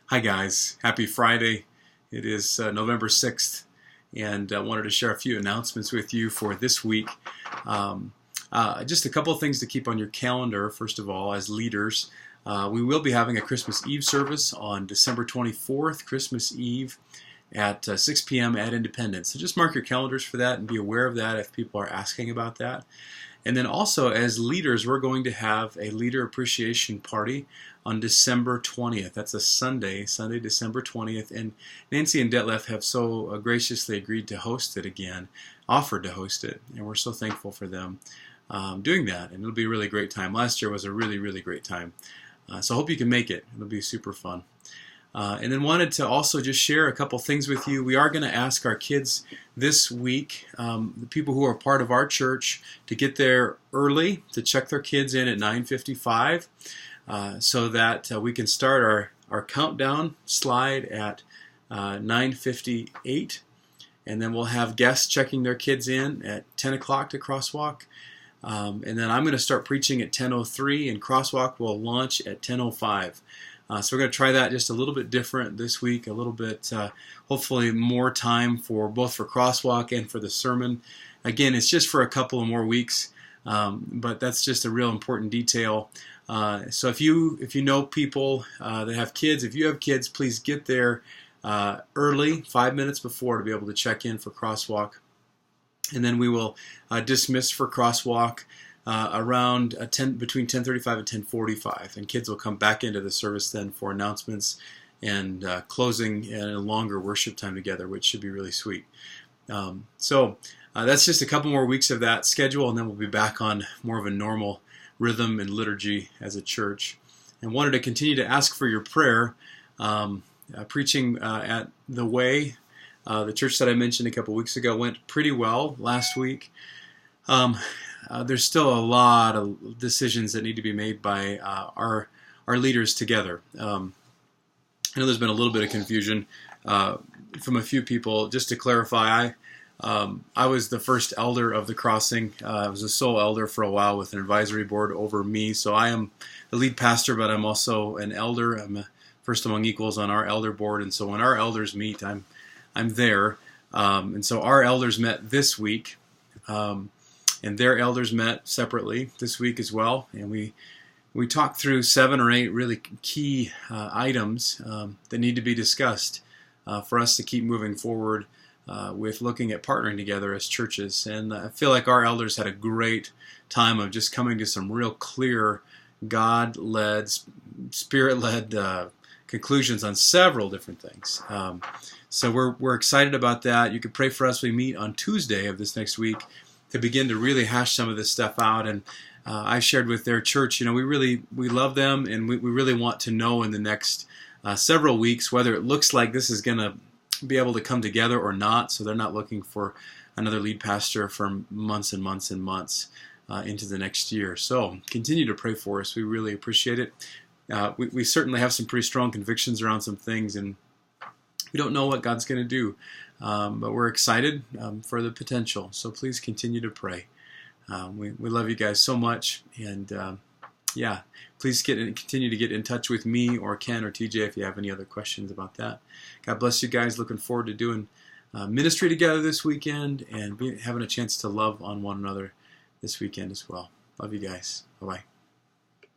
Hi guys, happy Friday. It is November 6th, and I wanted to share a few announcements with you for this week. Just a couple of things to keep on your calendar. First of all, as leaders, we will be having a Christmas Eve service on December 24th, Christmas Eve at 6 p.m. at Independence. So just mark your calendars for that and be aware of that if people are asking about that. And then also, as leaders, we're going to have a leader appreciation party on December 20th. That's a Sunday, December 20th. And Nancy and Detlef have so graciously agreed to host it again, offered to host it. And we're so thankful for them doing that. And it'll be a really great time. Last year was a really, really great time. So I hope you can make it. It'll be super fun. And then wanted to also just share a couple things with you. We are going to ask our kids this week, the people who are part of our church, to get there early to check their kids in at 9:55 so that we can start our countdown slide at 9:58. And then we'll have guests checking their kids in at 10 o'clock to Crosswalk. And then I'm going to start preaching at 10:03, and Crosswalk will launch at 10:05. So we're going to try that just a little bit different this week, a little bit, hopefully more time for both for Crosswalk and for the sermon. Again, it's just for a couple of more weeks, but that's just a real important detail. So if you know people that have kids, if you have kids, please get there early, 5 minutes before, to be able to check in for Crosswalk. And then we will dismiss for Crosswalk around between 10:35 and 10:45, and kids will come back into the service then for announcements and closing and a longer worship time together, which should be really sweet. So that's just a couple more weeks of that schedule, and then we'll be back on more of a normal rhythm and liturgy as a church. And wanted to continue to ask for your prayer. Preaching at The Way, the church that I mentioned a couple weeks ago, went pretty well last week. There's still a lot of decisions that need to be made by our leaders together. I know there's been a little bit of confusion from a few people. Just to clarify, I was the first elder of the Crossing. I was a sole elder for a while with an advisory board over me. So I am the lead pastor, but I'm also an elder. I'm a first among equals on our elder board, and so when our elders meet, I'm there. And so our elders met this week. And their elders met separately this week as well, and we talked through 7 or 8 really key items that need to be discussed for us to keep moving forward with looking at partnering together as churches. And I feel like our elders had a great time of just coming to some real clear, God-led, Spirit-led conclusions on several different things. So we're excited about that. You can pray for us. We meet on Tuesday of this next week to begin to really hash some of this stuff out. And I shared with their church, we love them, and we really want to know in the next several weeks whether it looks like this is going to be able to come together or not. So they're not looking for another lead pastor for months and months and months into the next year. So continue to pray for us. We really appreciate it. We certainly have some pretty strong convictions around some things, and we don't know what God's going to do. But we're excited for the potential. So please continue to pray. We love you guys so much. And please continue to get in touch with me or Ken or TJ if you have any other questions about that. God bless you guys. Looking forward to doing ministry together this weekend and having a chance to love on one another this weekend as well. Love you guys. Bye-bye.